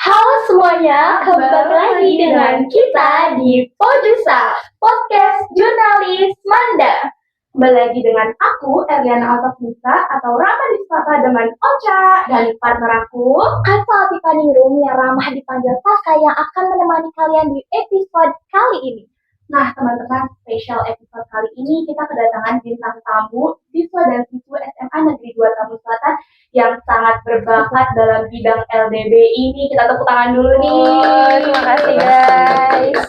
Halo semuanya, kembali lagi dengan kita di Pojusa, podcast jurnalis Manda. Kembali lagi dengan aku, Erliana Altafnisa atau Rama disapa dengan Ocha, dan partner aku, Kata Tipaningrum yang ramah dipanggil Sasa yang akan menemani kalian di episode kali ini. Nah, teman-teman, spesial episode kali ini kita kedatangan bintang tamu siswa dan siswa SMA Negeri 2 Tambun Selatan yang sangat berbakat dalam bidang LDB ini. Kita tepuk tangan dulu nih. Terima kasih guys.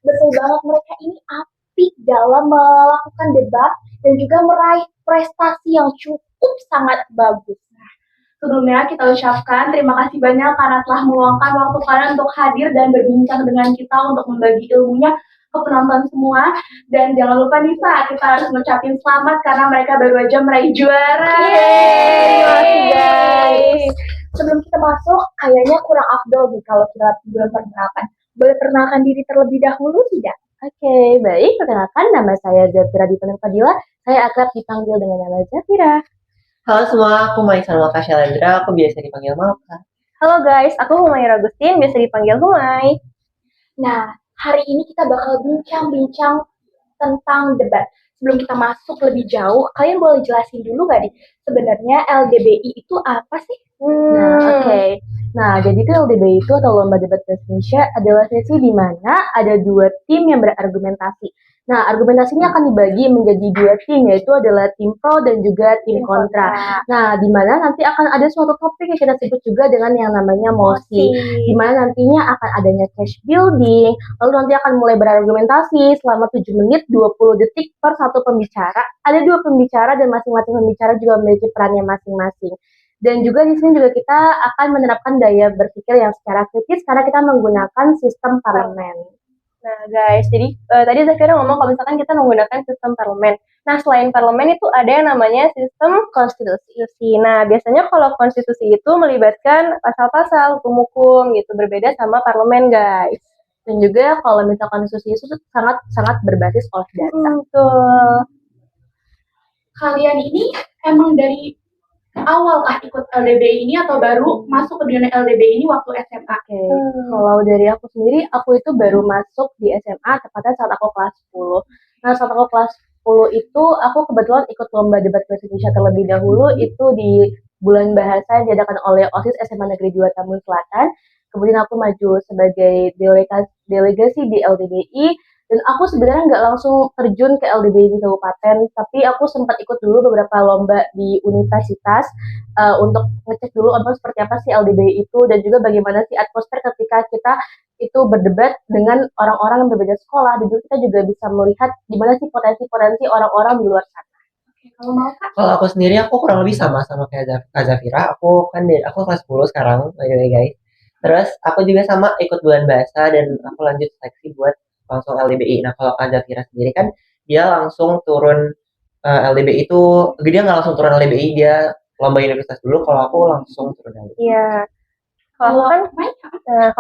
Betul banget, mereka ini apik dalam melakukan debat dan juga meraih prestasi yang cukup sangat bagus. Nah, sebelumnya kita ucapkan terima kasih banyak karena telah meluangkan waktu kalian untuk hadir dan berbincang dengan kita untuk membagi ilmunya ke penonton semua. Dan jangan lupa Nisa, kita harus mengucapkan selamat karena mereka baru aja meraih juara. Terima kasih guys. Sebelum kita masuk, kayaknya kurang afdol nih kalau kita belum perkenalkan. Boleh perkenalkan diri terlebih dahulu tidak? Oke, baik. Perkenalkan, nama saya Zafira Dipener Fadila. Saya akrab dipanggil dengan nama Zafira. Halo semua, aku Maisan Malka Shalendra, aku biasa dipanggil Malka. Halo guys, aku Humayra Agustin, biasa dipanggil Humay. Nah, hari ini kita bakal bincang-bincang tentang debat. Sebelum kita masuk lebih jauh, kalian boleh jelasin dulu gak nih, sebenarnya LDBI itu apa sih? Oke. Nah, jadi itu LDBI itu atau Lomba Debat Bahasa Indonesia adalah sesi di mana ada dua tim yang berargumentasi. Nah, argumentasinya akan dibagi menjadi dua tim, yaitu adalah tim pro dan juga tim kontra. Nah, di mana nanti akan ada suatu topik yang kita sebut juga dengan yang namanya mosi. Di mana nantinya akan adanya case building, lalu nanti akan mulai berargumentasi selama 7 menit 20 detik per satu pembicara. Ada dua pembicara dan masing-masing pembicara juga memiliki perannya masing-masing. Dan juga di sini juga kita akan menerapkan daya berpikir yang secara kritis karena kita menggunakan sistem parlemen. Nah guys, jadi tadi Zafira ngomong kalau misalkan kita menggunakan sistem parlemen. Nah selain parlemen itu ada yang namanya sistem konstitusi. Nah biasanya kalau konstitusi itu melibatkan pasal-pasal hukum-hukum gitu, berbeda sama parlemen guys. Dan juga kalau misalkan konstitusi itu sangat berbasis oleh data. Betul. Kalian ini emang dari awal kah ikut LDBI ini atau baru masuk ke dunia LDBI ini waktu SMA? Kalau dari aku sendiri, aku itu baru masuk di SMA tepatnya saat aku kelas 10. Nah, saat aku kelas 10 itu aku kebetulan ikut lomba debat bahasa Indonesia terlebih dahulu itu di bulan bahasa yang diadakan oleh OSIS SMA Negeri 2 Tambun Selatan. Kemudian aku maju sebagai delegasi di LDBI. Dan aku sebenarnya nggak langsung terjun ke LDBI di kabupaten, tapi aku sempat ikut dulu beberapa lomba di universitas untuk ngecek dulu seperti apa sih LDBI itu dan juga bagaimana sih atmosfer ketika kita itu berdebat dengan orang-orang yang berbeda sekolah dan juga kita juga bisa melihat gimana sih potensi-potensi orang-orang di luar sana. Kalau aku sendiri, aku kurang lebih sama kayak Kak Zafira. Aku kelas 10 sekarang, by the way guys. Terus aku juga sama ikut bulan bahasa dan aku lanjut seleksi buat langsung LDBI. Nah kalau Kak Zafira sendiri kan dia langsung turun LDBI itu, dia nggak langsung turun LDBI, dia lomba universitas dulu. Kalau aku langsung turun LDBI. Iya. Kalau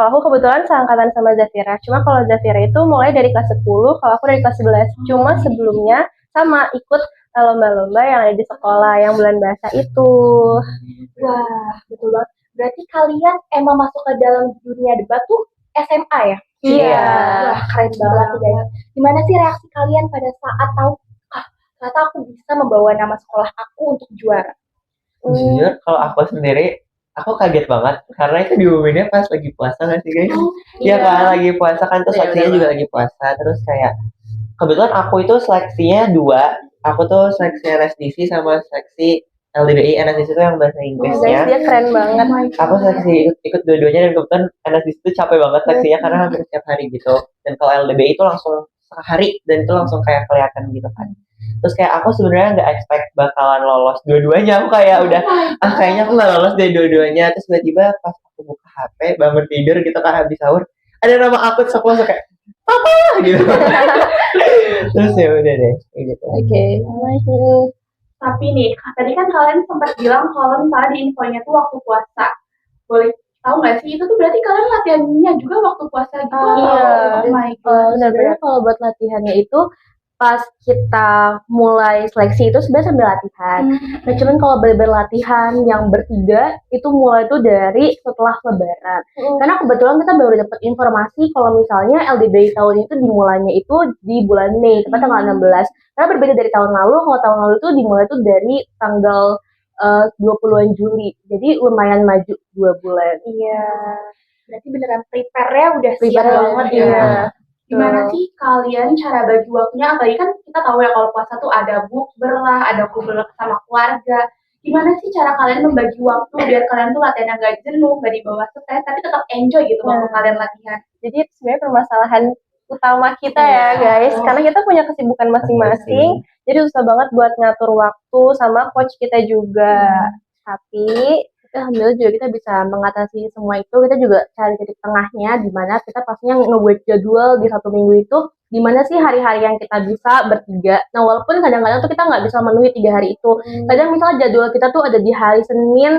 aku kebetulan seangkatan sama Zafira. Cuma kalau Zafira itu mulai dari kelas 10, kalau aku dari kelas 11. Cuma sebelumnya sama ikut lomba-lomba yang ada di sekolah yang bulan bahasa itu. Wah, betul banget. Berarti kalian emang masuk ke dalam dunia debat tuh SMA ya? Iya. Wah, keren banget sih guys. Gimana sih reaksi kalian pada saat tahu, ternyata aku bisa membawa nama sekolah aku untuk juara? Jujur, kalau aku sendiri, aku kaget banget karena itu diumuminnya pas lagi puasa nggak sih guys? Iya kan, lagi puasa kan, terus seleksinya juga lagi puasa. Terus kayak kebetulan aku itu seleksinya dua. Aku tuh seleksi NSDC sama seleksi LDBI. NSDC itu yang bahasa Inggrisnya. Dia keren banget. Aku seleksi ikut dua-duanya dan kebetulan NSDC itu capek banget seleksinya karena hampir setiap hari gitu. Dan kalau LDBI itu langsung sehari dan itu langsung kayak kelihatan gitu kan. Terus kayak aku sebenarnya nggak expect bakalan lolos dua-duanya. Aku kayak udah kayaknya aku nggak lolos dari dua-duanya. Terus tiba-tiba pas aku buka HP bangun tidur gitu kan habis sahur, ada nama aku, terus aku langsung kayak apa gitu. Terus ya udah deh gitu. Oke. Tapi nih, tadi kan kalian sempat bilang kalau misalnya di infonya tuh waktu puasa. Boleh tahu nggak sih, itu tuh berarti kalian latihannya juga waktu puasa gitu? Iya. Benar-benar kalau buat latihannya itu pas kita mulai seleksi itu sebenarnya sambil latihan. Nah, cuman kalau berlatihan yang bertiga itu mulai tuh dari setelah Lebaran. Karena kebetulan kita baru dapat informasi kalau misalnya LDBI tahun itu dimulainya itu di bulan Mei, tepat tanggal 16. Karena berbeda dari tahun lalu, kalau tahun lalu itu dimulai tuh dari tanggal 20-an Juli. Jadi lumayan maju 2 bulan. Iya. Berarti beneran prepare-nya udah siap Prepare banget ya. ya. Gimana sih kalian cara bagi waktunya? Apalagi kan kita tahu ya kalau puasa tuh ada bukber lah, ada kumpul sama keluarga. Gimana sih cara kalian membagi waktu biar kalian tuh latihannya gak jenuh, gak dibawa stres, tapi tetap enjoy gitu waktu kalian latihan? Jadi itu sebenarnya permasalahan utama kita ya guys, karena kita punya kesibukan masing-masing, jadi susah banget buat ngatur waktu sama coach kita juga. Tapi Alhamdulillah juga kita bisa mengatasi semua itu. Kita juga cari titik tengahnya di mana kita pastinya ngebuat jadwal di satu minggu itu di mana sih hari-hari yang kita bisa bertiga. Nah, walaupun kadang-kadang tuh kita nggak bisa memenuhi 3 hari itu. Kadang misalnya jadwal kita tuh ada di hari Senin,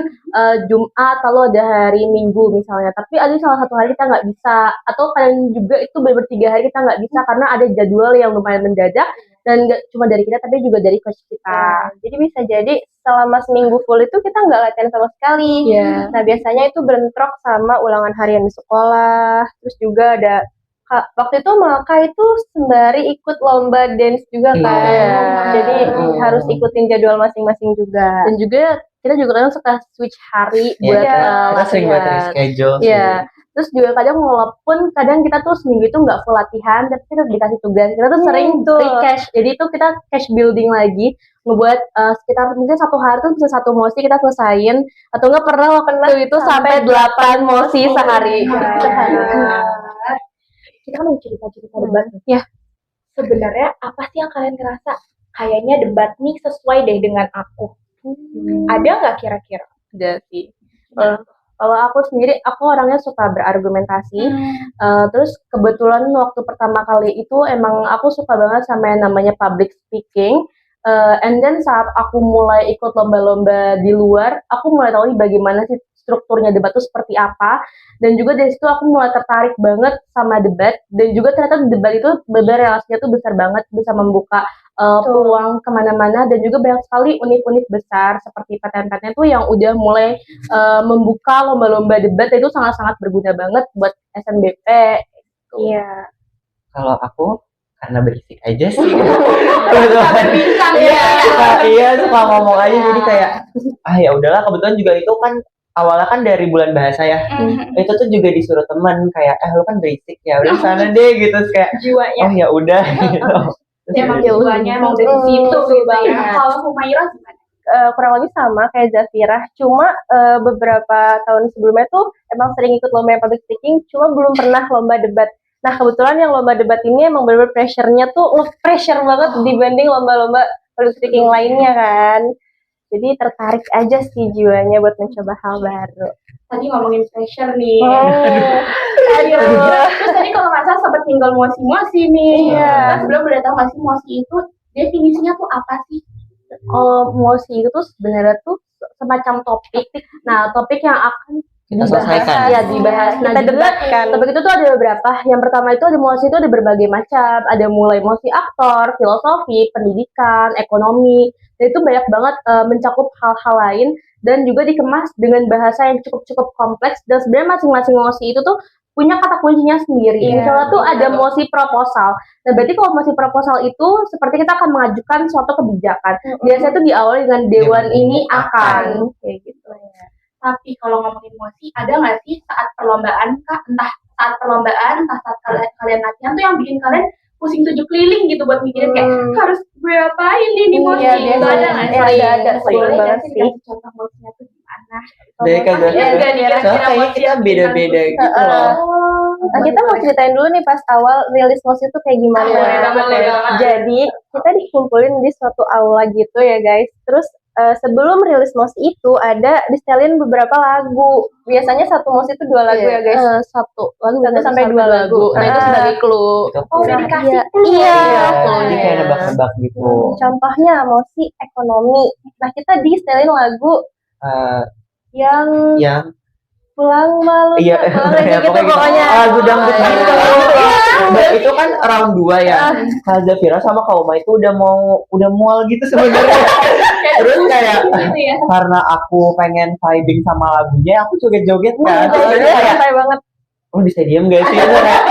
Jumat, lalu ada hari Minggu misalnya. Tapi ada salah satu hari kita nggak bisa. Atau kadang juga itu bertiga hari kita nggak bisa karena ada jadwal yang lumayan mendadak. Dan nggak cuma dari kita tapi juga dari coach kita. jadi bisa jadi selama seminggu full itu kita nggak latihan sama sekali. Iya. Nah biasanya itu bentrok sama ulangan harian di sekolah. Terus juga ada waktu itu Malka itu sembari ikut lomba dance juga kan. Iya. Jadi harus ikutin jadwal masing-masing juga. Dan juga kita juga kadang suka switch hari buat kita sering buat latihan. reschedule sih. Iya. Terus juga kadang walaupun kadang kita tuh seminggu itu nggak full latihan, tapi kita dikasih tugas. Kita tuh sering free cash. Jadi itu kita cash building lagi, ngebuat sekitar mungkin 1 hari tuh bisa 1 mosi kita selesain, atau nggak pernah waktu itu sampai 8 mosi sehari. Kita kan mau cerita-cerita debat nih. Ya. Sebenarnya apa sih yang kalian ngerasa kayaknya debat nih sesuai deh dengan aku? Ada nggak kira-kira? Udah sih. Kalau aku sendiri, aku orangnya suka berargumentasi. Terus kebetulan waktu pertama kali itu emang aku suka banget sama yang namanya public speaking. And then saat aku mulai ikut lomba-lomba di luar, aku mulai tahu nih bagaimana sih strukturnya debat itu seperti apa. Dan juga dari situ aku mulai tertarik banget sama debat. Dan juga ternyata debat itu relasinya tuh besar banget, bisa membuka peluang kemana-mana. Dan juga banyak sekali univ-univ besar seperti PTN-PTN itu yang udah mulai membuka lomba-lomba debat. Itu sangat-sangat berguna banget buat SNBP. Iya. Kalau aku karena berisik aja sih. Bincang Iya, suka ngomong aja jadi kayak ya udahlah, kebetulan juga itu kan awalnya kan dari bulan bahasa ya. Itu tuh juga disuruh teman kayak lu kan berisik ya, udah sana deh gitu. Terus kayak jiwanya. oh ya udah gitu. Emang jiwanya emang dari situ gitu ya. Kalau Humaira gimana? Kurang lebih sama kayak Zafira, cuma beberapa tahun sebelumnya tuh emang sering ikut lomba yang public speaking, cuma belum pernah lomba debat. Nah kebetulan yang lomba debat ini emang bener-bener pressure-nya tuh nge-pressure banget dibanding lomba-lomba public speaking lainnya kan. Jadi tertarik aja sih jiwanya buat mencoba hal baru. Tadi ngomongin pressure nih. Aduh. Terus tadi kalau nggak salah sempat tinggal mosi-mosi nih. Iya. Nah, sebelum udah tahu nggak sih mosi itu definisinya tuh apa sih? Kalau mosi itu tuh sebenarnya tuh semacam topik. Nah, topik yang akan Kita selesaikan. Ya, dibahas. Nah, Kita juga debatkan. topik itu tuh ada beberapa. Yang pertama itu ada mosi itu ada berbagai macam. Ada mulai mosi aktor, filosofi, pendidikan, ekonomi. Dan itu banyak banget mencakup hal-hal lain dan juga dikemas dengan bahasa yang cukup kompleks. Dan sebenarnya masing-masing mosi itu tuh punya kata kuncinya sendiri. Misalnya tuh ada mosi proposal. Nah, berarti kalau mosi proposal itu seperti kita akan mengajukan suatu kebijakan. Biasanya tuh diawali dengan dewan ini akan kayak gitu ya. Tapi kalau ngomongin mosi, ada nggak sih saat perlombaan, Kak? Entah saat perlombaan, entah saat kalian latihan tuh yang bikin kalian pusing 7 keliling gitu buat mikirin kayak harus gue apain nih di mosi? Iya, Itu ada nggak sih? ada sering Boleh nggak banget sih sih. dikasih contoh mosinya tuh gimana? Dari Kak Iya, Zafira. nggak nih, Soalnya kira-kira kayaknya mosi kita yang beda-beda bikin gitu loh. Nah, kita mau ceritain dulu nih pas awal rilis mosi itu kayak gimana. Boleh banget. Jadi, kita dikumpulin di suatu aula gitu ya guys. Terus sebelum rilis mosi itu ada disetelin beberapa lagu. Biasanya satu mosi itu 2 lagu ya guys. Satu lagu Satu sampai 2 lagu. Nah, itu sebagai clue. Itu Oh, udah dikasih clue. Iya. Jadi kayak nebak-nebak gitu. Contohnya mosi ekonomi. Nah, kita disetelin lagu Eh, yang yang pulang malu. Iya, pulang ya, gitu pokoknya. lagu dangdut Iya. gitu. Dan itu kan round 2 ya. Kak Zafira sama Kak Uma itu udah mual gitu sebenarnya. Terus kayak Gitu ya. karena aku pengen vibing sama lagunya, aku joget-joget kan. Nah, Terus itu kayak santai banget. lo bisa diem gak sih? Terus kayak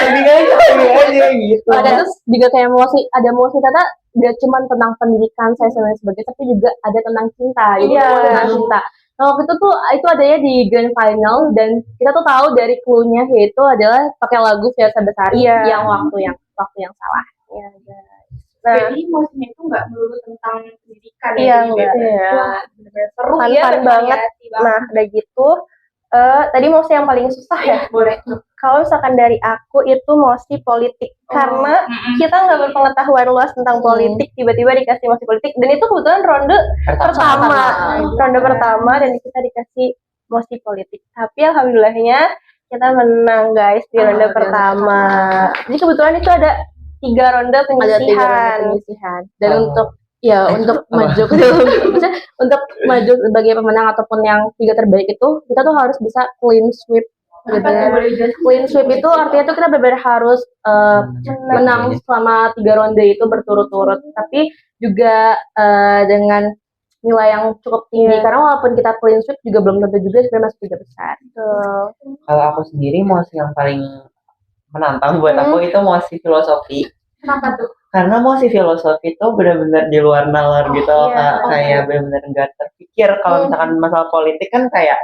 vibing aja gitu. Ada terus juga kayak ada emosi kata gak cuma tentang pendidikan saya dan sebagainya, tapi juga ada tentang cinta. Jadi Iya. tentang cinta. Nah, waktu itu adanya di grand final dan kita tuh tahu dari clue-nya yaitu adalah pakai lagu Fiersa Besari Iya. yang waktu yang salah. Iya, guys. Nah, Jadi musiknya itu nggak melulu tentang pendidikan Iya, Jadi nggak. kayak, wah, bener-bener seru Fun-fun ya, banget. bervariasi banget. nah udah gitu tadi mosi yang paling susah ya. Boleh tuh. Kalau misalkan dari aku itu mosi politik karena kita nggak berpengetahuan luas tentang politik, tiba-tiba dikasih mosi politik dan itu kebetulan ronde ronde pertama dan kita dikasih mosi politik. Tapi alhamdulillahnya kita menang guys di ronde pertama. Jadi kebetulan itu ada 3 ronde Ada 3 penyisihan. penyisihan. Dan Oh. untuk untuk maju maksudnya untuk maju sebagai pemenang ataupun yang 3 terbaik itu kita tuh harus bisa clean sweep gitu Apa tuh, ya. boleh jelasin? Clean sweep itu artinya tuh kita benar-benar harus menang selama 3 ronde itu berturut-turut, tapi juga dengan nilai yang cukup tinggi karena walaupun kita clean sweep juga belum tentu juga sebenarnya masuk 3 besar. Kalau aku sendiri mosi yang paling menantang buat aku itu mosi filosofi. Kenapa tuh? Karena mosi filosofi itu benar-benar di luar nalar gitu loh, Kak. Kayak benar-benar nggak terpikir. Kalau misalkan masalah politik kan kayak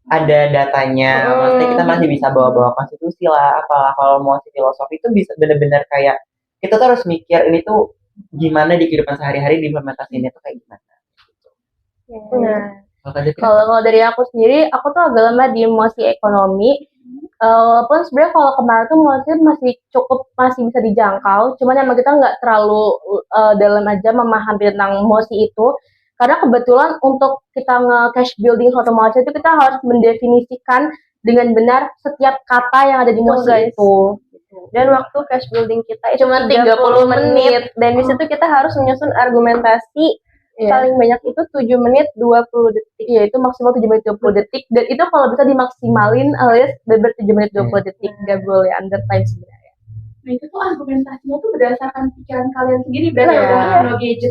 ada datanya, maksudnya kita masih bisa bawa-bawa konstitusi lah, apalah. Kalau mosi filosofi itu bisa benar-benar kayak kita tuh harus mikir ini tuh gimana di kehidupan sehari-hari diimplementasiinnya tuh kayak gimana. Nah, Kalau dari aku sendiri, aku tuh agak lemah di emosi ekonomi. Walaupun sebenarnya kalau kemarin tuh masih masih bisa dijangkau, cuman emang kita nggak terlalu dalam aja memahami tentang emosi itu. Karena kebetulan untuk kita nge-cash building suatu emosi itu kita harus mendefinisikan dengan benar setiap kata yang ada di emosi guys. itu. dan waktu cash building kita itu Cuma 30 menit. dan di situ kita harus menyusun argumentasi paling banyak itu 7 menit 20 detik. Iya, itu maksimal 7 menit 20 detik dan itu kalau bisa dimaksimalin alias beber 7 menit 20 detik, gak boleh under time sebenarnya. Nah itu tuh argumentasinya tuh berdasarkan pikiran kalian sendiri, berarti Iya. udah no gadget.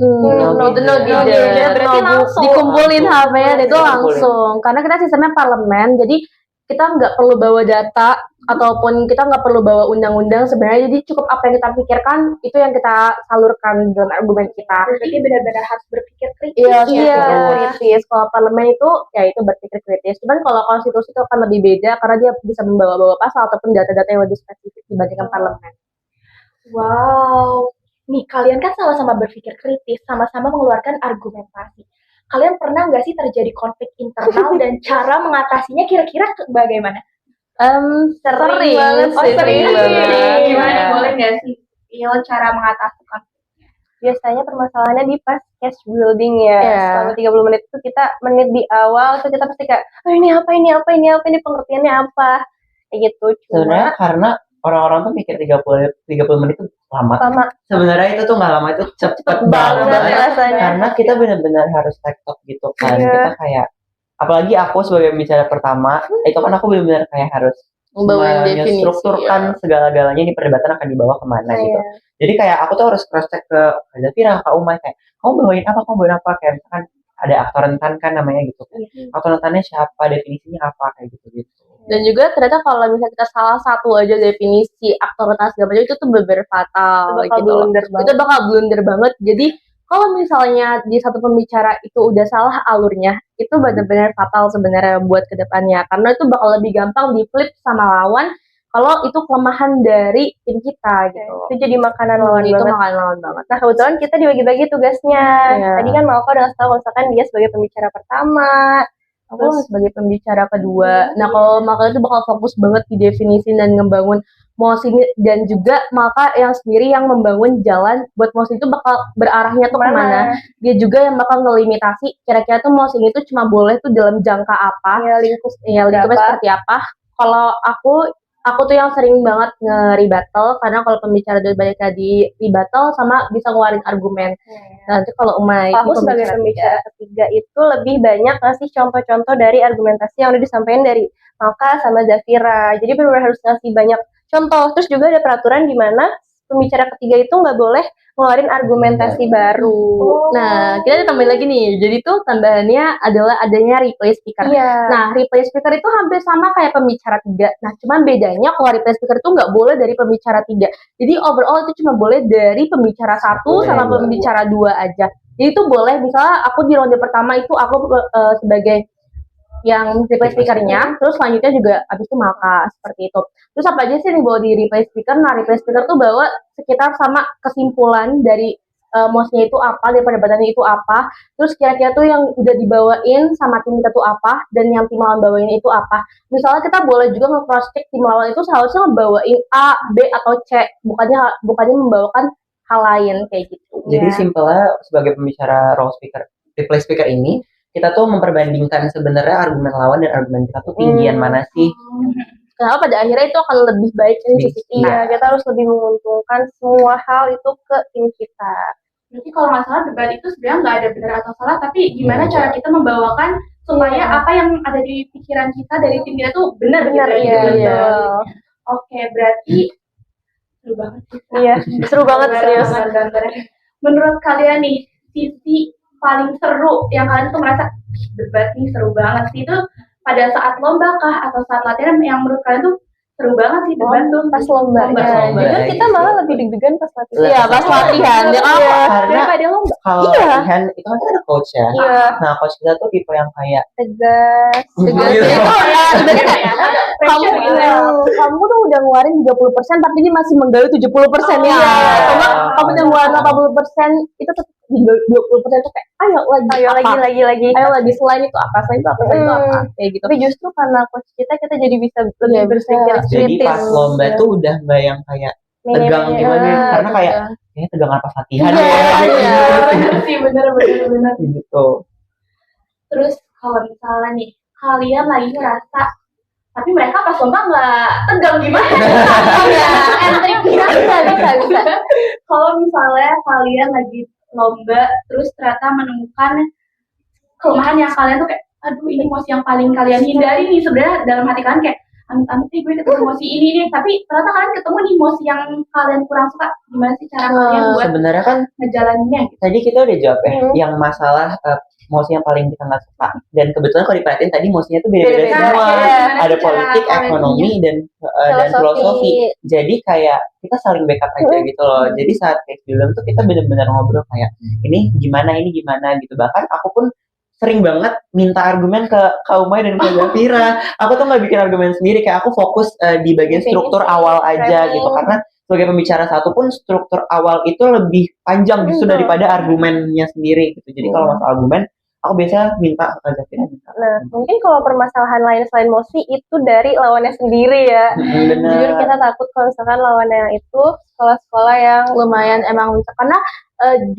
No gadget, berarti langsung. dikumpulin HP-nya dan itu Dikumpulin. langsung. Karena kita sistemnya parlemen, jadi kita nggak perlu bawa data ataupun kita nggak perlu bawa undang-undang sebenarnya. Jadi cukup apa yang kita pikirkan itu yang kita salurkan dalam argumen kita. Berarti benar-benar harus berpikir kritis. Iya, ya. berpikir kritis. Kalau parlemen itu ya itu berpikir kritis. Cuman kalau konstitusi itu akan lebih beda karena dia bisa membawa-bawa pasal ataupun data-data yang lebih spesifik dibandingkan parlemen. Wow. Nih, kalian kan sama-sama berpikir kritis, sama-sama mengeluarkan argumentasi. Kalian pernah nggak sih terjadi konflik internal dan cara mengatasinya kira-kira bagaimana? Sering banget sih, sering banget. Gimana? Iya. Boleh nggak sih? Cara mengatasi konflik? Biasanya permasalahannya di pas cash building ya. Iya. Selama 30 menit itu kita menit di awal tuh kita pasti kayak ini apa, pengertiannya apa. Kayak gitu. Sebenarnya karena orang-orang tuh mikir 30 menit itu lama. Sebenarnya itu tuh nggak lama, itu cepet banget. rasanya. Karena kita benar-benar harus tektok gitu kan. Iya. Kita kayak apalagi aku sebagai pembicara pertama, itu kan aku benar-benar kayak harus Membawain definisi, strukturkan segala-galanya ini perdebatan akan dibawa kemana gitu. Iya. Jadi kayak aku tuh harus cross check ke Kak Zafira, Kak Uma, kayak kamu bawain apa, kayak misalkan ada aktor rentan kan namanya gitu kan. Aktor rentannya siapa, definisinya apa, kayak gitu-gitu. Dan juga ternyata kalau misalnya kita salah satu aja definisi aktoritas segala macam itu tuh bener fatal Itu bakal gitu. blunder banget. Itu bakal blunder banget. Jadi kalau misalnya di satu pembicara itu udah salah alurnya, itu benar-benar fatal sebenarnya buat kedepannya. Karena itu bakal lebih gampang di flip sama lawan kalau itu kelemahan dari tim kita gitu. Itu jadi makanan lawan Itu banget. makanan lawan banget. Nah kebetulan kita dibagi-bagi tugasnya. Iya. Tadi kan Malka udah ngasih tahu misalkan dia sebagai pembicara pertama. Aku sebagai pembicara kedua. Nah kalau Malka itu bakal fokus banget di definisi dan ngebangun mosi dan juga Malka yang sendiri yang membangun jalan buat mosi itu bakal berarahnya tuh kemana. Dia juga yang bakal ngelimitasi kira-kira tuh mosi itu cuma boleh tuh dalam jangka apa. Ya lingkup lingkupnya seperti apa. Kalau aku tuh yang sering banget nge-rebuttal, karena kalau pembicara dua balik tadi rebuttal sama bisa ngeluarin argumen. Nanti kalau Umay Kalau aku sebagai pembicara ketiga itu lebih banyak ngasih contoh-contoh dari argumentasi yang udah disampaikan dari Malka sama Zafira. Jadi benar-benar harus ngasih banyak contoh. Terus juga ada peraturan di mana pembicara ketiga itu nggak boleh ngeluarin argumentasi baru. Nah, kita tambahin lagi nih. Jadi tuh tambahannya adalah adanya replay speaker. Iya. Nah, replay speaker itu hampir sama kayak pembicara tiga. Nah, cuman bedanya kalau replay speaker itu nggak boleh dari pembicara tiga. Jadi overall itu cuma boleh dari pembicara satu sama pembicara dua aja. Jadi itu boleh, misalnya aku di ronde pertama itu aku sebagai yang replay speakernya, terus selanjutnya juga abis itu Malka, seperti itu. Terus apa aja sih yang dibawa di replay speaker? Nah, replay speaker tuh bawa sekitar sama kesimpulan dari mouse-nya itu apa, dari perdebatannya itu apa, terus kira-kira tuh yang udah dibawain sama tim kita tuh apa, dan yang tim lawan bawain itu apa. Misalnya kita boleh juga nge-cross check tim lawan itu seharusnya ngebawain A, B, atau C, bukannya membawakan hal lain kayak gitu. Jadi simpelnya sebagai pembicara role speaker, replay speaker ini, kita tuh memperbandingkan sebenarnya argumen lawan dan argumen kita tuh tinggian mana sih. Kenapa pada akhirnya itu akan lebih baik ini sisi. Iya, kita harus lebih menguntungkan semua hal itu ke tim kita. Berarti kalau nggak salah debat itu sebenarnya nggak ada benar atau salah, tapi gimana cara kita membawakan supaya apa yang ada di pikiran kita dari tim kita tuh benar gitu. Iya. Oke, berarti seru banget sih. Iya, seru banget serius. Menurut kalian nih, sisi paling seru yang kalian tuh merasa debat nih seru banget sih itu pada saat lomba kah atau saat latihan yang menurut kalian tuh seru banget sih debat tuh Pas lomba. Jujur kita malah lebih deg-degan pas latihan. Iya, pas latihan. Daripada lomba. Kalau latihan itu kan kita ada coach ya. Iya. Nah, coach kita tuh tipe yang kayak Tegas. Kamu tuh udah ngeluarin 30% tapi ini masih menggali 70% ya. Kamu udah ngeluarin 80% itu tetap 20% tuh kayak ayo lagi selain itu apa kayak gitu. Tapi justru karena coach kita jadi bisa lebih berpikir jadi kritis. pas lomba tuh udah mbak yang kayak tegang gimana karena kayak kayaknya tegang apa latihan sih bener gitu. Terus kalau misalnya nih kalian lagi ngerasa tapi mereka pas lomba nggak tegang gimana? Bisa. Kalau misalnya kalian lagi lomba terus ternyata menemukan kelemahan yang kalian tuh kayak aduh ini emosi yang paling kalian hindari nih sebenarnya dalam hati kalian kayak amit-amit nih gue ketemu emosi ini nih tapi ternyata kalian ketemu nih emosi yang kalian kurang suka gimana sih cara kalian buat sebenarnya kan ngejalaninnya gitu. Tadi kita udah jawab ya yang masalah emosi yang paling kita nggak suka dan kebetulan kalau diperhatiin tadi emosinya tuh beda-beda semua ada politik, ekonomi dan filosofi jadi kayak kita saling backup aja gitu loh jadi saat kayak film tuh kita benar-benar ngobrol kayak ini gimana gitu bahkan aku pun sering banget minta argumen ke Umay dan ke Zafira aku tuh nggak bikin argumen sendiri kayak aku fokus di bagian struktur awal aja gitu karena sebagai pembicara satu pun struktur awal itu lebih panjang justru daripada argumennya sendiri gitu jadi kalau masalah argumen aku biasanya minta ke Zafira. Nah, mungkin kalau permasalahan lain selain emosi itu dari lawannya sendiri ya. Jujur kita takut kalau misalkan lawannya itu sekolah-sekolah yang lumayan emang bisa karena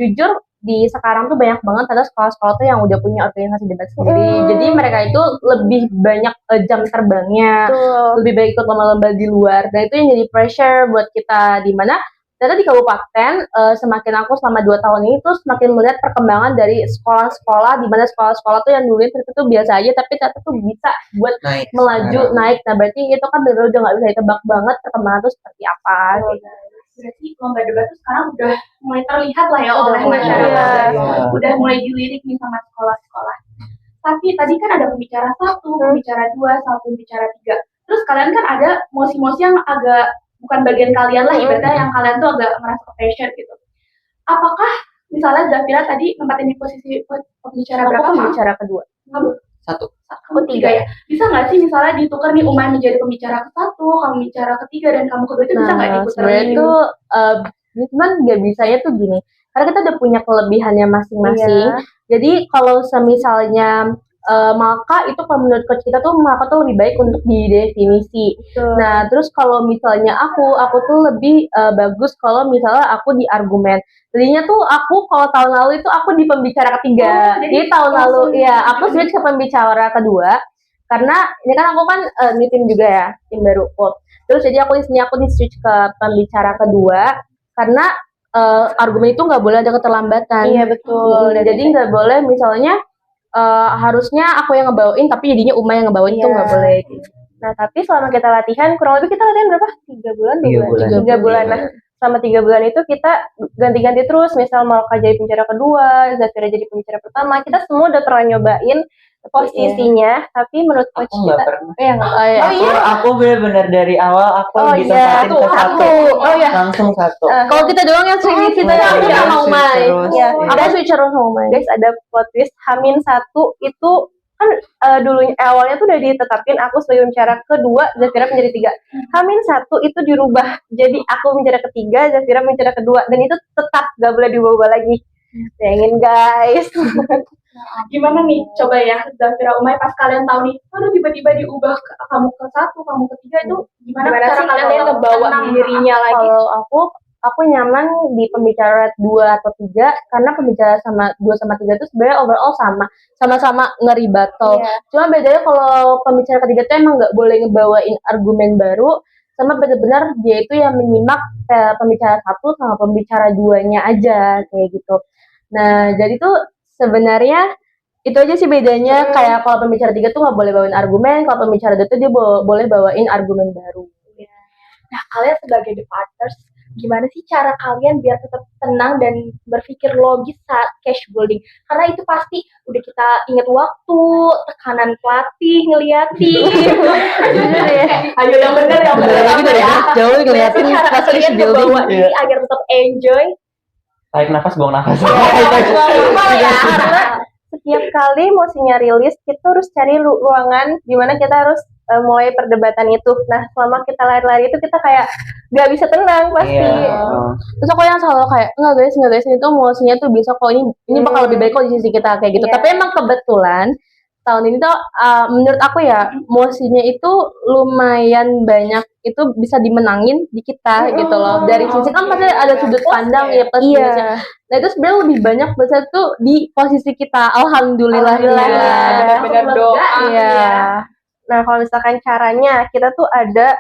jujur di sekarang tuh banyak banget ada sekolah-sekolah tuh yang udah punya organisasi debat sendiri. Jadi mereka itu lebih banyak jam terbangnya, lebih baik ikut lomba-lomba di luar. Dan itu yang jadi pressure buat kita di mana ternyata di kabupaten semakin aku selama 2 tahun ini tuh semakin melihat perkembangan dari sekolah-sekolah di mana sekolah-sekolah tuh yang dulunya ternyata tuh biasa aja tapi ternyata tuh bisa buat naik. Nah berarti itu kan benar udah nggak bisa ditebak banget perkembangan tuh seperti apa. Berarti lomba debat tuh sekarang udah mulai terlihat lah ya oleh masyarakat. Udah mulai dilirik nih sama sekolah-sekolah. Tapi tadi kan ada pembicara 1, pembicara 2, sama pembicara 3. Terus kalian kan ada mosi-mosi yang agak bukan bagian kalian lah ibaratnya yang kalian tuh agak merasa pressure gitu. Apakah misalnya Zafira tadi nempatin di posisi pembicara berapa? Pembicara kedua. Kamu? 1. Kamu 3 ya? Bisa nggak sih misalnya ditukar nih Umay menjadi pembicara ke-1, kamu bicara ke-3 dan kamu kedua itu bisa nggak diputar? Sebenarnya itu cuman nggak bisanya tuh gini. Karena kita udah punya kelebihannya masing-masing. Jadi kalau semisalnya maka itu kalau menurut coach kita tuh maka tuh lebih baik untuk didefinisi. Nah terus kalau misalnya aku tuh lebih bagus kalau misalnya aku di argumen. Tadinya tuh aku kalau tahun lalu itu aku di pembicara ketiga. Jadi tahun lalu ya aku switch ke pembicara kedua karena ini kan aku kan new tim juga ya tim baru. Terus jadi aku di switch ke pembicara kedua karena argumen itu nggak boleh ada keterlambatan. Iya betul. Jadi nggak boleh misalnya harusnya aku yang ngebawain tapi jadinya Uma yang ngebawain itu Iya. nggak boleh. Nah, tapi selama kita latihan, kurang lebih kita latihan berapa? 3 bulan? 3 bulan. 3 bulan. Nah, selama 3 bulan itu kita ganti-ganti terus. Misal Malka jadi pembicara kedua, Zafira jadi pembicara pertama. Kita semua udah pernah nyobain posisinya, tapi menurut coach Aku nggak kita... pernah. Oh, Aku benar-benar dari awal aku Oh, ditempatin iya. ke satu. Oh iya. Langsung satu. Kalau kita doang yang sering ngisi tuh aku Iya, sama Umay. terus. Iya. Aku switch terus sama Umay. Guys, ada plot twist. Hamin 1 itu kan dulunya awalnya tuh udah ditetapin aku sebagai pembicara kedua, Zafira menjadi 3. Hamin 1 itu dirubah jadi aku pembicara ketiga, Zafira pembicara kedua, dan itu tetap gak boleh diubah lagi. Bayangin guys. Gimana nih, coba ya, Zafira Umay pas kalian tahu nih, aduh tiba-tiba diubah kamu ke 1, kamu ke 3 itu gimana cara sih kalian kalian ngebawa tenang? dirinya lagi? Kalau aku nyaman di pembicara 2 atau 3 karena pembicara sama 2 sama 3 itu sebenarnya overall sama-sama ngeri battle. Iya. Cuma bedanya kalau pembicara ketiga itu emang nggak boleh ngebawain argumen baru, sama benar-benar dia itu yang menyimak pembicara 1 sama pembicara 2-nya aja kayak gitu. Nah, jadi tuh sebenarnya itu aja sih bedanya. Kayak kalau pembicara 3 tuh nggak boleh bawain argumen, kalau pembicara 2 tuh dia boleh bawain argumen baru. Nah, kalian sebagai debaters, gimana sih cara kalian biar tetap tenang dan berpikir logis saat cash building? Karena itu pasti udah kita ingat waktu, tekanan pelatih ngeliatin. Ayo yang benar yang benar. Lagi dari jauh ngeliatin Cara pas kalian cash building. ngebawa diri agar tetap enjoy. Tarik nafas, buang nafas. Karena setiap kali emosinya rilis, kita harus cari ruangan di mana kita harus mulai perdebatan itu. Nah, selama kita lari-lari itu kita kayak gak bisa tenang pasti. Iya. Terus aku yang selalu kayak enggak guys itu emosinya tuh bisa kok ini bakal lebih baik kok di sisi kita kayak gitu. Iya. Tapi emang kebetulan tahun ini tuh menurut aku ya emosinya itu lumayan banyak itu bisa dimenangin di kita gitu loh. Dari sisi kan pasti ada sudut pandang ya plus minusnya. Nah itu sebenarnya lebih banyak besar tuh di posisi kita. Alhamdulillah. Benar-benar doa. Iya. Nah, kalau misalkan caranya, kita tuh ada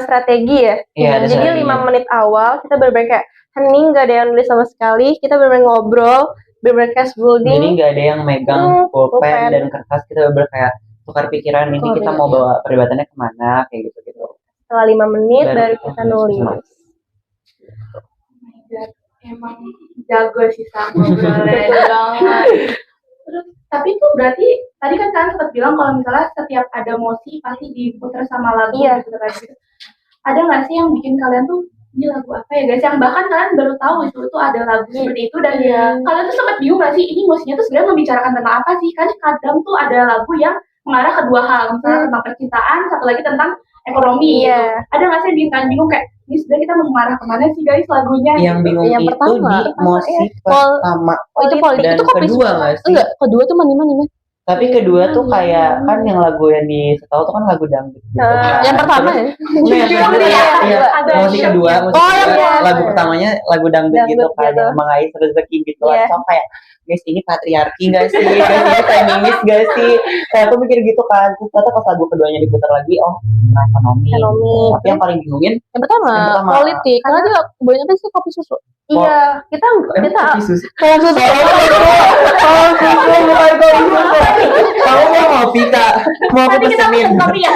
strategi ya. Iya, ada Jadi strateginya. 5 menit awal kita bener-bener kayak hening, gak ada yang nulis sama sekali. Kita bener-bener ngobrol, bener-bener cash Jadi building. nggak ada yang megang pulpen pulpen. dan kertas, kita bener kayak tukar pikiran ini kita mau bawa perdebatannya kemana kayak gitu. Setelah 5 menit baru kita kita nulis. Emang jago sih sama ngobrolnya. Terus tapi itu berarti tadi kan kalian sempat bilang kalau misalnya setiap ada emosi pasti diputar sama lagu Iya. gitu kan. Ada nggak sih yang bikin kalian tuh ini lagu apa ya guys? Yang bahkan kalian baru tahu itu ada lagu seperti itu dan kalian tuh sempat bingung nggak sih ini emosinya tuh sebenarnya membicarakan tentang apa sih? Kan kadang tuh ada lagu yang mengarah ke dua hal, misalnya tentang percintaan, satu lagi tentang ekonomi. Iya. Gitu. Ada nggak sih yang bikin kalian bingung kayak ini sebenarnya kita mau mengarah kemana sih guys lagunya? Yang bingung Yang itu pertama. di emosi pertama Itu politik dan itu kok kedua nggak sih? Enggak, kedua tuh mana. Tapi kedua tuh kayak kan yang lagu yang disetau tuh kan lagu dangdut gitu. Yang pertama ya. Yang kedua, iya, Ada musik yang- kedua, yang- lagu pertamanya lagu dangdut gitu Dangdut kan, gitu. yang mengais rezeki gitu Iya. lah. So kayak guys ini patriarki gak sih? Guys ini feminis gak sih? Kayak aku mikir gitu kan. Terus ternyata pas lagu keduanya diputar lagi, oh ekonomi. Tapi yang paling bingungin Yang pertama, Yang pertama. politik. Karena dia kebanyakan apa sih kopi susu. Iya, kita kopi susu. Kopi susu. Oh, susu bukan kopi susu. Kamu mau kopi kak? Mau aku pesenin? Tapi ya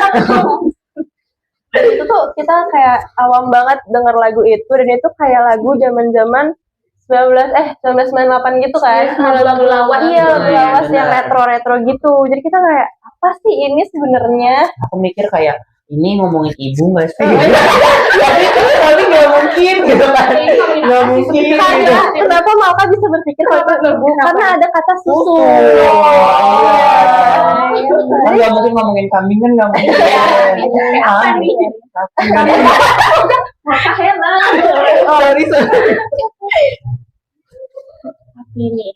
dan itu tuh kita kayak awam banget denger lagu itu, dan itu kayak lagu zaman-zaman 1998 gitu kan. lagu lawas Iya, gitu. lagu lawas Iya, yang benar. retro-retro gitu. Jadi kita kayak apa sih ini sebenarnya? Aku mikir kayak ini ngomongin ibu gak sih? tapi nggak mungkin gitu kan? Nggak mungkin gitu. Kenapa Malka bisa berpikir kalau itu ibu? Karena ada kata susu. Kan nggak mungkin ngomongin kambing kan nggak mungkin. apa nih? Sorry. Ini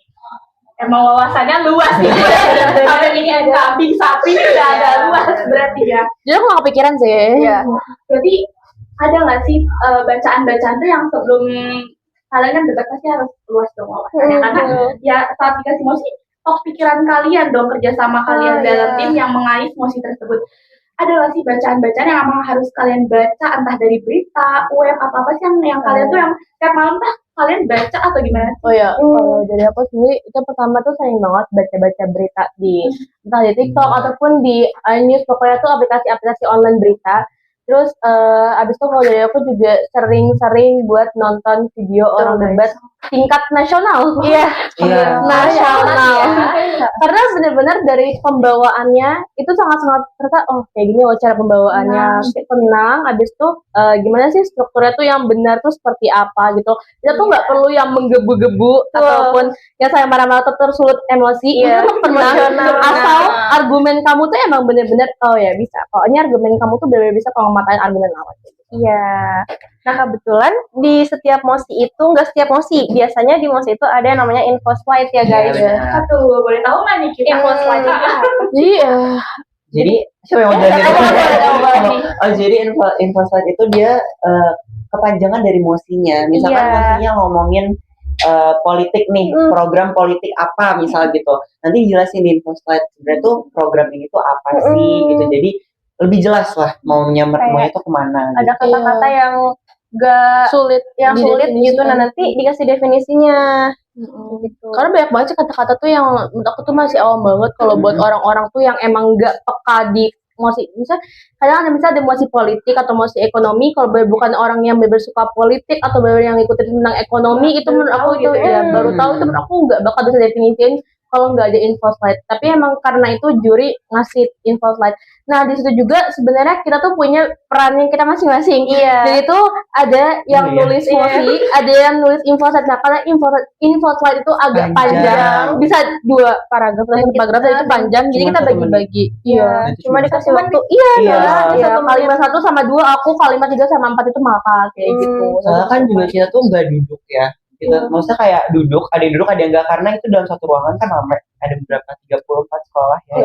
emang wawasannya luas nih. Sampai ini ada kambing, sapi udah ada luas berarti ya. Jadi aku gak kepikiran sih. Iya. Berarti ada nggak sih bacaan-bacaan tuh yang sebelum kalian kan debat pasti harus luas dong wawasannya karena ya saat dikasih emosi pikiran kalian dong kerjasama kalian dalam tim yang mengais emosi tersebut. ada nggak sih bacaan-bacaan yang emang harus kalian baca, entah dari berita, web, atau apa sih yang kalian tuh yang tiap malam tuh kalian baca atau gimana? Oh ya, kalau dari aku sendiri itu pertama tuh sering banget baca-baca berita di entah di TikTok ataupun di iNews, pokoknya tuh aplikasi-aplikasi online berita. Terus abis itu kalau dari aku juga sering-sering buat nonton video orang debat tingkat nasional. Iya, Iya. nasional. Karena benar-benar dari pembawaannya itu sangat-sangat ternyata kayak gini loh cara pembawaannya, kayak tenang. Abis itu gimana sih strukturnya tuh yang benar tuh seperti apa gitu. Kita tuh nggak perlu yang menggebu-gebu ataupun yang saya marah-marah tersulut emosi. Itu tuh tenang. Asal argumen kamu tuh emang benar-benar ya bisa. Pokoknya argumen kamu tuh benar-benar bisa penguatan argumen lawan. Iya. Nah kebetulan di setiap mosi itu, nggak setiap mosi, biasanya di mosi itu ada yang namanya info slide ya guys. Iya, Satu, boleh tahu nggak nih kita? Info slide itu Jadi Jadi siapa yang mau jelasin? Jadi info slide itu dia kepanjangan dari mosinya. Misalkan Iya. mosinya ngomongin politik nih, program politik apa misal gitu. Nanti jelasin di info slide sebenarnya tuh program ini tuh apa sih gitu. Jadi lebih jelas lah maunya itu kemana. ada Gitu. kata-kata yang nggak sulit sulit gitu, nah didefinisikan. nanti dikasih definisinya. Gitu. Karena banyak banget sih kata-kata tuh yang menurut aku tuh masih awam banget kalau buat orang-orang tuh yang emang nggak peka di mosi. Misal kadang ada mosi politik atau mosi ekonomi, kalau bukan orang yang bersuka politik atau yang ngikutin tentang ekonomi, itu menurut aku itu ya baru tahu, itu menurut aku nggak bakal bisa definisiin kalau nggak ada info slide. Tapi emang karena itu juri ngasih info slide. Nah di situ juga sebenarnya kita tuh punya peran yang kita masing-masing. Iya. Jadi itu ada yang nulis mosi, ada yang nulis info slide. Nah karena info slide itu agak panjang, bisa 2 paragraf dan 1 paragraf itu panjang. Jadi Cuma kita 1 bagi-bagi. Iya. Itu Cuma cuma dikasih 1 waktu. Iya, Iya. kalimat 1 sama 2 aku, kalimat 3 sama 4 itu maka kayak gitu. Soalnya kan juga kita tuh nggak duduk ya. Kita maksudnya kayak ada yang duduk ada yang enggak, karena itu dalam satu ruangan kan ramai, ada beberapa 34 sekolah ya.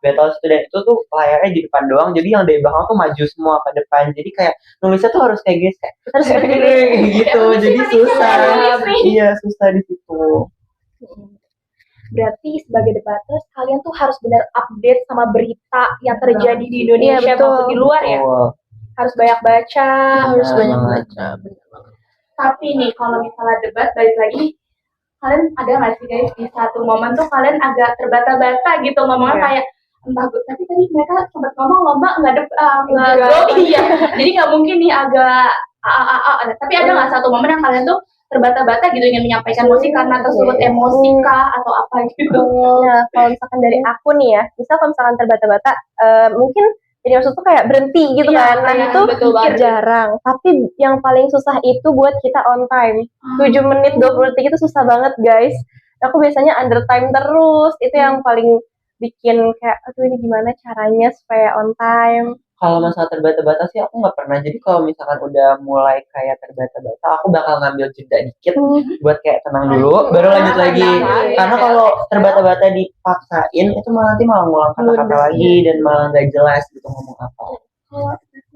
Battle student itu tuh layarnya di depan doang, jadi yang dari belakang tuh maju semua ke depan. Jadi kayak nulisnya tuh harus kayak gitu, kayak gitu. Jadi susah. Iya, susah di situ. Berarti sebagai debaters kalian tuh harus benar update sama berita yang terjadi di Indonesia Iya, betul. maupun di luar ya. Betul. Harus banyak baca. Harus Benar banyak banget. baca, bener banget. Tapi nih kalau misalnya debat balik lagi, kalian ada nggak sih guys di satu momen tuh kalian agak terbata-bata gitu ngomongnya kayak entah tapi tadi mereka sempat ngomong lomba nggak iya, jadi nggak mungkin nih agak tapi ada nggak satu momen yang kalian tuh terbata-bata gitu ingin menyampaikan emosi karena tersulut emosi kah atau apa gitu? Nah kalau misalkan dari aku nih ya, misal kalau misalkan terbata-bata, mungkin jadi maksud tuh kayak berhenti gitu kan. Nah itu jarang. Tapi yang paling susah itu buat kita on time. 7 menit 20 detik itu susah banget guys. Aku biasanya under time terus. Itu yang paling bikin kayak aduh ini gimana caranya supaya on time. Kalau masalah terbata-bata sih aku nggak pernah. Jadi kalau misalkan udah mulai kayak terbata-bata, aku bakal ngambil jeda dikit buat kayak tenang dulu, baru lanjut lagi. Karena kalau terbata-bata dipaksain, itu malah nanti malah ngulang kata-kata lagi dan malah nggak jelas gitu ngomong apa.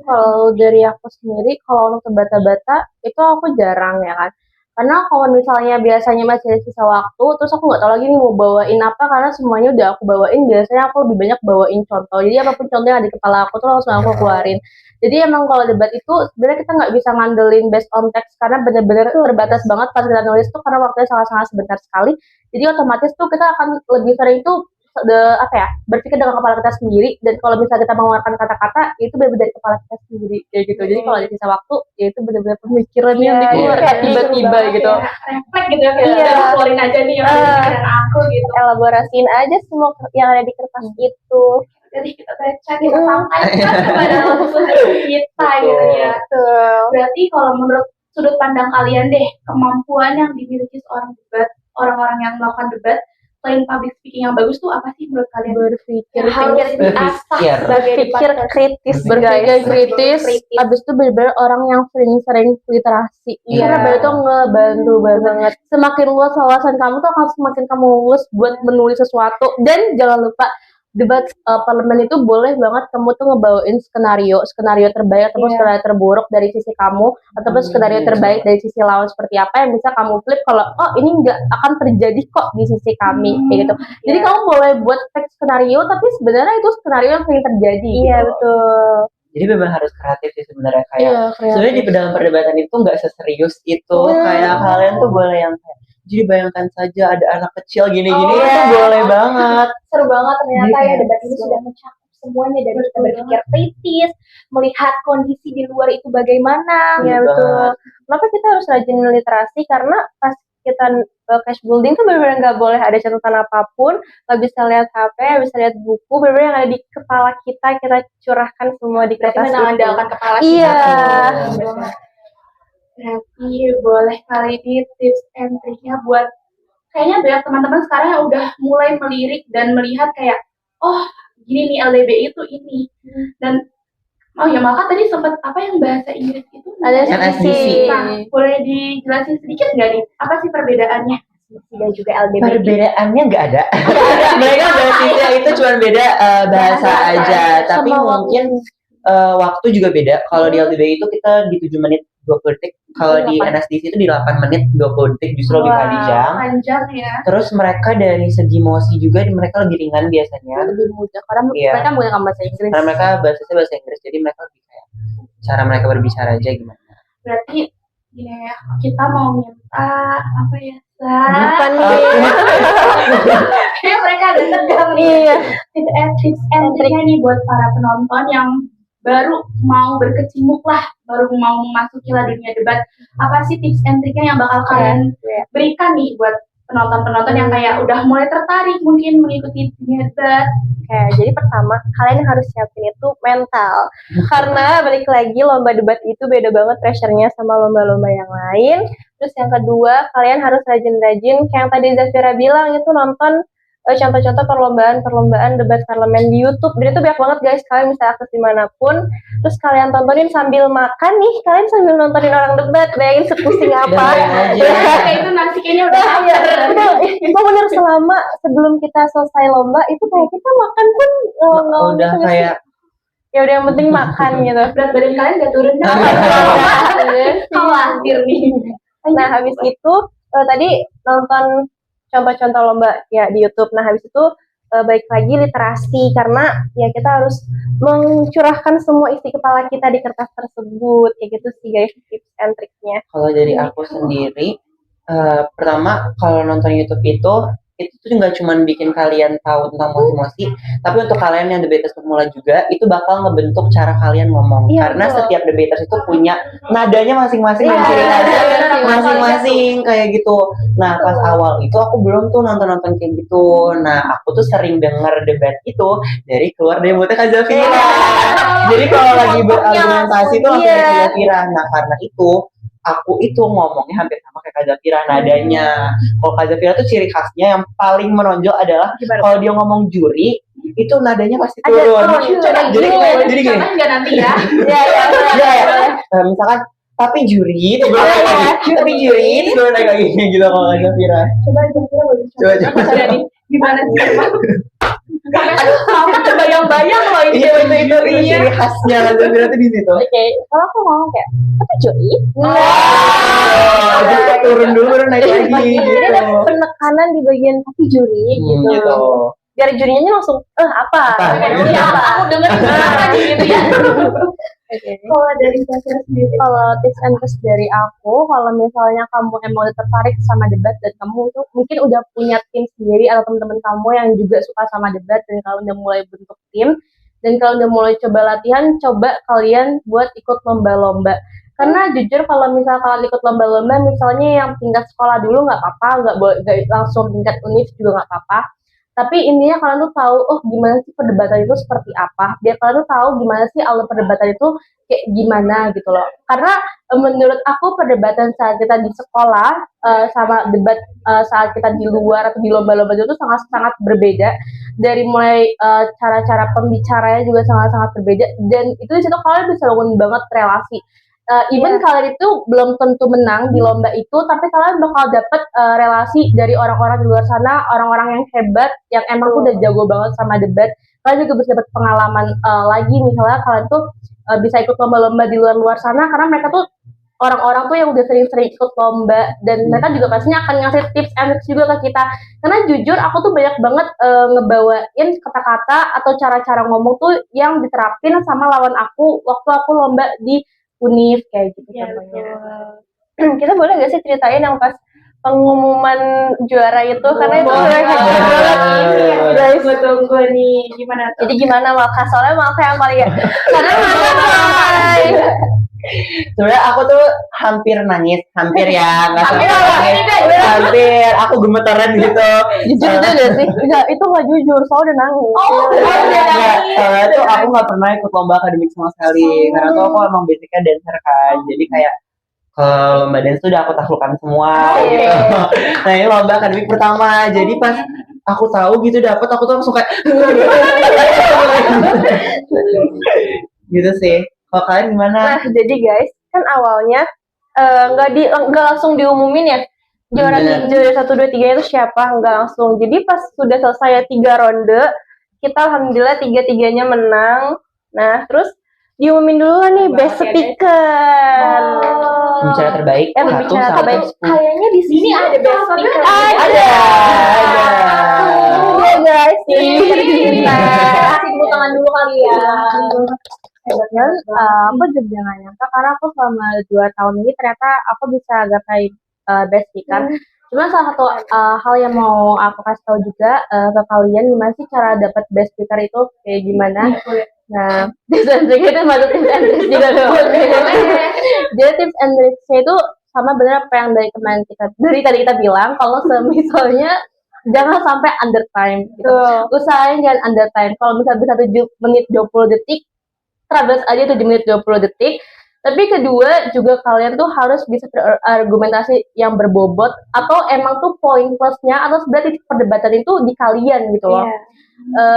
Kalau dari aku sendiri, kalau untuk terbata-bata itu aku jarang ya kan. Karena kalau misalnya biasanya masih ada sisa waktu, terus aku nggak tahu lagi nih mau bawain apa, karena semuanya udah aku bawain. Biasanya aku lebih banyak bawain contoh. Jadi apapun contoh yang ada di kepala aku tuh langsung aku keluarin. Jadi emang kalau debat itu sebenarnya kita nggak bisa ngandelin based on text karena benar-benar terbatas banget pas kita nulis tuh karena waktunya sangat-sangat sebentar sekali. Jadi otomatis tuh kita akan lebih sering tuh berpikir dengan kepala kita sendiri, dan kalau misalnya kita mengeluarkan kata-kata itu benar-benar dari kepala kita sendiri kayak gitu. Jadi kalau ada sisa waktu ya itu benar-benar pemikiran yang dikeluarkan tiba-tiba gitu. Refleks gitu ya, kayak keluarin aja nih yang ada di pikiran aku gitu. Elaborasiin aja semua yang ada di kertas itu. Jadi kita baca, kita sampaikan kepada langsung kita gitu ya. Berarti kalau menurut sudut pandang kalian deh, kemampuan yang dimiliki seorang debat, orang-orang yang melakukan debat, selain public speaking yang bagus tuh apa sih menurut kalian? Berpikir kritis, berpikir kritis, habis itu benar-benar orang yang sering-sering literasi. Karena baru itu ngebantu banget. Semakin luas wawasan kamu tuh akan semakin kamu luas buat menulis sesuatu, dan jangan lupa debat parlemen itu boleh banget kamu tuh ngebawain skenario terbaik ataupun skenario terburuk dari sisi kamu ataupun skenario terbaik dari sisi lawan seperti apa yang bisa kamu flip kalau ini nggak akan terjadi kok di sisi kami kayak gitu. Jadi kamu boleh buat fake skenario tapi sebenarnya itu skenario yang sering terjadi. Iya gitu. betul. Jadi memang harus kreatif sih sebenarnya kayak. Iya, kreatif. Sebenarnya di dalam perdebatan itu nggak seserius itu. Kayak kalian tuh boleh yang kayak, jadi bayangkan saja ada anak kecil gini-gini itu boleh banget. Seru banget ternyata Jadi ya debat ini sudah mencakup semuanya dari kita berpikir kritis, melihat kondisi di luar itu bagaimana. Iya betul. Kenapa kita harus rajin literasi? Karena pas kita cash building tuh benar-benar nggak boleh ada catatan apapun, nggak bisa lihat HP, nggak bisa lihat buku, benar-benar yang ada di kepala kita curahkan semua di Berarti kertas itu. mengandalkan kepala kita. Iya. Berarti boleh kali ini tips and triknya buat kayaknya banyak teman-teman sekarang yang udah mulai melirik dan melihat kayak gini nih LDBI itu ini. Dan Maka tadi sempat apa yang bahasa Inggris itu? Ada NSDC. Nah, boleh dijelasin sedikit nggak nih? Apa sih perbedaannya? Dan juga LDBI. Perbedaannya nggak ada. Mereka basisnya itu cuma beda bahasa aja. Tapi mungkin waktu juga beda. Kalau di LDBI itu kita di 7 menit 20 detik. Kalau di NSDC itu di 8 menit 20 detik, justru lebih panjang. Panjang ya. Terus mereka dari segi emosi juga mereka lebih ringan biasanya. Lebih mudah karena mereka menggunakan bahasa Inggris. Karena mereka bahasanya bahasa Inggris, jadi mereka lebih kayak cara mereka berbicara aja gimana. Berarti gini ya, kita mau minta apa ya? Bukan Kayak mereka ada tegang nih. Iya. Tips and triknya nih buat para penonton yang baru mau berkecimpung lah, baru mau memasuki dunia debat. Apa sih tips and triknya yang bakal kalian berikan nih buat penonton-penonton yang kayak udah mulai tertarik mungkin mengikuti dunia debat? Oke, jadi pertama kalian harus siapin itu mental. Karena balik lagi lomba debat itu beda banget pressure-nya sama lomba-lomba yang lain. Terus yang kedua, kalian harus rajin-rajin kayak yang tadi Zafira bilang itu nonton contoh-contoh perlombaan debat parlemen di YouTube. Dan itu banyak banget guys, kalian bisa akses dimanapun. Terus kalian tontonin sambil makan nih, kalian sambil nontonin orang debat, bayangin sepusing apa. Kayak itu nasi kayaknya udah Itu bener selama sebelum kita selesai lomba itu kayak kita makan pun udah kayak ya udah yang penting makan gitu. berat badan kalian gak turun kan? Khawatir nih. Nah habis itu tadi nonton contoh-contoh lomba ya di YouTube. Nah habis itu balik lagi literasi karena ya kita harus mencurahkan semua isi kepala kita di kertas tersebut kayak gitu sih guys tips and triknya. Kalau dari aku sendiri, pertama kalau nonton YouTube itu tuh nggak cuma bikin kalian tahu tentang emosi, tapi untuk kalian yang debaters pemula juga itu bakal ngebentuk cara kalian ngomong. Karena setiap debaters itu punya nadanya masing-masing dan ciri khasnya masing-masing kayak gitu. Nah pas awal itu aku belum tuh nonton kayak gitu. Nah aku tuh sering denger debat itu dari keluar dari mulutnya Kak Zafira. Jadi kalau lagi berargumentasi itu langsung dari Kak Zafira. Nah karena itu aku itu ngomongnya hampir sama kayak Kak Zafira nadanya. Kalau Kak Zafira tuh ciri khasnya yang paling menonjol adalah kalau dia ngomong juri itu nadanya pasti turun. Jadi gini. Enggak nanti ya. Ya. Misalkan tapi juri itu baru naik lagi gitu kalau Kak Zafira. Coba Zafira gimana sih? Aku terbayang-bayang loh itu ciri khasnya Kak Zafira tuh di situ. Oke, kalau aku ngomong kayak tapi juri turun dulu baru naik lagi jadi ada penekanan di bagian tapi juri gitu. Biar jurinya langsung apa? Aku dengerin apa gitu ya. Kalau dari Zafira sendiri, kalau tips and tricks dari aku, kalau misalnya kamu emang udah tertarik sama debat dan kamu tuh mungkin udah punya tim sendiri atau teman-teman kamu yang juga suka sama debat dan kalau udah mulai bentuk tim dan kalau udah mulai coba latihan, coba kalian buat ikut lomba-lomba. Karena jujur kalau misal kalian ikut lomba-lomba, misalnya yang tingkat sekolah dulu nggak apa-apa, nggak langsung tingkat univ juga nggak apa-apa. Tapi intinya kalian tuh tahu, gimana sih perdebatan itu seperti apa. Biar kalian tuh tahu gimana sih alur perdebatan itu kayak gimana gitu loh. Karena menurut aku perdebatan saat kita di sekolah sama debat saat kita di luar atau di lomba-lomba itu sangat-sangat berbeda. Dari mulai cara-cara pembicaranya juga sangat-sangat berbeda. Dan itu di situ kalian bisa bangun banget relasi. Even kalian itu belum tentu menang di lomba itu, tapi kalian bakal dapet relasi dari orang-orang di luar sana, orang-orang yang hebat, yang emang udah jago banget sama debat, kalian juga bisa dapat pengalaman lagi, misalnya kalian tuh bisa ikut lomba-lomba di luar sana, karena mereka tuh orang-orang tuh yang udah sering-sering ikut lomba, dan mereka juga pastinya akan ngasih tips and tricks juga ke kita. Karena jujur aku tuh banyak banget ngebawain kata-kata atau cara-cara ngomong tuh yang diterapin sama lawan aku waktu aku lomba di Univ kayak gitu contohnya. Kita boleh gak sih ceritain yang pas pengumuman juara itu, karena itu Boleh. guys. Gue tunggu nih gimana tuh. Jadi gimana Malka? Soalnya Malka yang paling karena Sebenarnya aku tuh hampir nangis, hampir ya, nggak sampai nangis, hampir aku gemetaran gitu. Jujur itu gak sih? Enggak, itu gak jujur, soalnya udah nangis. Soalnya tuh aku nggak pernah ikut lomba akademik sama sekali, karena tuh aku emang basicnya dancer kan, jadi kayak lomba dance tuh udah aku taklukkan semua gitu. Nah ini lomba akademik pertama, jadi pas aku tahu gitu dapet, aku tuh langsung kayak gitu sih. Kalau kalian gimana? Nah, jadi guys, kan awalnya nggak langsung diumumin ya juara Bener. 1, 2, 3 itu siapa, nggak langsung. Jadi pas sudah selesai 3 ronde, kita alhamdulillah 3-3-nya menang. Nah, terus diumumin dulu nih best speaker. Pembicara terbaik Pembicara 1 sampai terbaik. 10. Kayaknya di sini ada best speaker. Ada. Iya guys, kita. Kasih tepuk tangan dulu kali ya. Dan aku juga jangan nyangka, karena aku selama 2 tahun ini ternyata aku bisa gapai best speaker. Cuma salah satu hal yang mau aku kasih tahu juga ke kalian, gimana sih cara dapat best speaker itu kayak gimana. Nah, tips and tricks itu masuk tips and tricks juga dong. Jadi tips and tricksnya itu sama benar apa yang dari tadi kita bilang, kalau misalnya jangan sampai under time gitu. Usahain jangan under time. Kalau misalnya bisa 7 menit 20 detik, terabas aja 7 menit 20 detik. Tapi kedua juga kalian tuh harus bisa berargumentasi yang berbobot, atau emang tuh poin plusnya atau sebenarnya titik perdebatan itu di kalian gitu loh.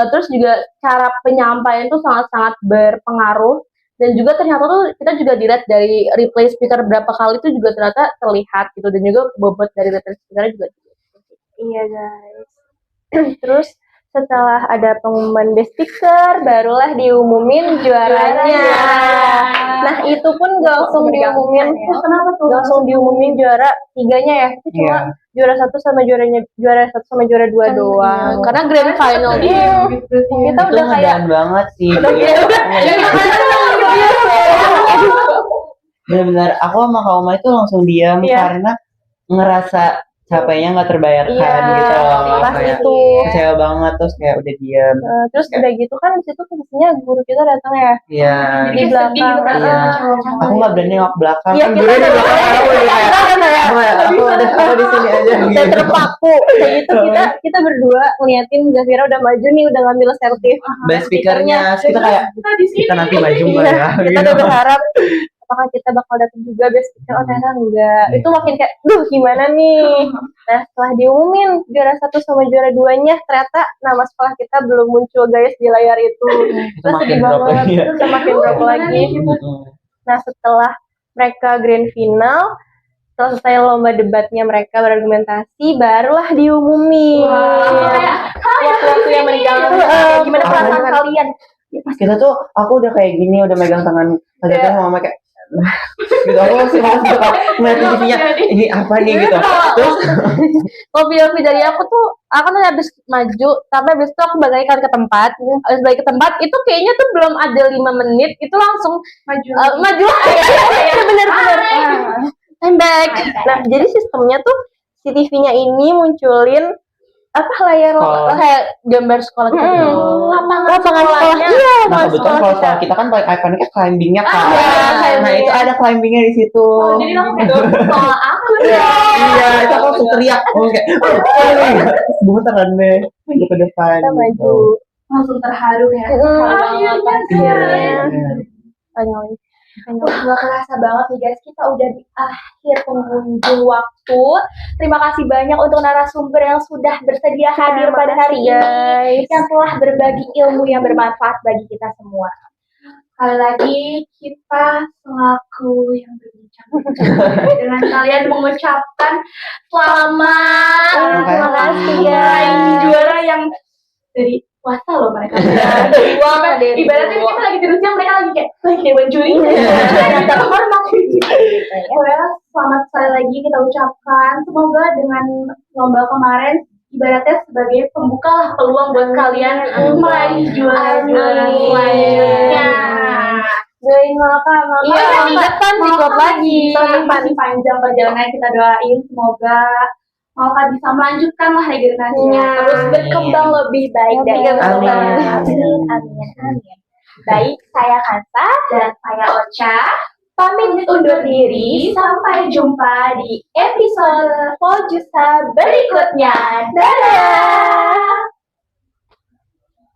Terus juga cara penyampaian tuh sangat-sangat berpengaruh, dan juga ternyata tuh kita juga dilihat dari replay speaker berapa kali itu juga ternyata terlihat gitu, dan juga bobot dari replay speaker juga. Iya guys. Terus setelah ada pengumuman best speaker, barulah diumumin juaranya. Nah itu pun gak langsung diumumin. Kenapa tuh? Langsung diumumin juara 3-nya ya. Itu cuma juara 1 sama juara 1 sama juara 2 doang. Karena grand final Kita udah kayak ngedan banget sih. Benar-benar aku sama Kak Oma itu langsung diam karena ngerasa capeknya nggak terbayarkan gitu loh. pas Kayak itu. kecewa banget, terus kayak udah diam. Terus udah gitu kan di situ posisinya guru kita datang ya. Iya. Di belakang. Iya. Aku nggak berani nengok belakang. Iya, Kan kita gurunya di belakang nggak aku udah kayak aku di sini aja Udah gitu. terpaku kayak gitu, kita berdua ngeliatin Zafira udah maju nih, udah ngambil selfie Best speakernya, terus kita kayak kita nanti maju nggak ya? kita udah berharap apakah kita bakal dapet juga best speaker, oh ternyata enggak. Itu makin kayak gimana nih. Nah setelah diumumin juara 1 sama juara 2-nya, ternyata nama sekolah kita belum muncul guys di layar itu. Terus sedih banget, terus makin drop lagi. Nah setelah mereka grand final, selesai lomba debatnya, mereka berargumentasi, barulah diumumin. Waktu-waktu yang menegangkan. Gimana perasaan kalian? Pas kita tuh, aku udah kayak gini, udah megang tangan Zafira sama Mama kayak gitu, aku masih ngeliatin TV-nya, ini apa nih gitu. Terus Hobi dari aku tuh, aku kan habis maju, tapi habis itu aku bagaikan ke tempat. Habis balik ke tempat, itu kayaknya tuh belum ada 5 menit, itu langsung maju. Iya benar-benar. I'm back. Nah, jadi sistemnya tuh si TV-nya ini munculin layar Kayak gambar sekolah gitu. lapangan sekolahnya. Iya, nah kebetulan kalau sekolah kita kan paling ikoniknya climbingnya kan. Nah itu ada climbingnya di situ. Jadi langsung sekolah aku. Iya, itu aku langsung teriak. Kayak sebentar kan deh, maju ke depan. Kita maju. Langsung terharu ya. Wah, gak kerasa banget nih guys, kita udah di akhir pengunjung waktu. Terima kasih banyak untuk narasumber yang sudah bersedia hadir pada hari ini, yang telah berbagi ilmu yang bermanfaat bagi kita semua. Sekali lagi kita selaku yang berbincang dengan kalian mengucapkan selamat, Terima kasih juara yang dari puasa loh mereka. Uang ada yang Ibaratnya dijual. kita lagi tidur siang, mereka lagi kayak lagi dewan juri. Terhormat Well, selamat sekali lagi kita ucapkan. Semoga dengan lomba kemarin ibaratnya sebagai pembuka lah peluang buat kalian meraih juara-juara Amin. selanjutnya. Doain Malka Iya, tahun depan ikut lagi. Masih panjang perjalanan, kita doain semoga Malka bisa melanjutkan lah regenerasinya, Ya. terus berkembang lebih baik dari Amin. Amin. Amin. Baik, saya Kansa dan saya Ocha pamit undur diri. Sampai jumpa di episode Pojusa berikutnya. Dadah!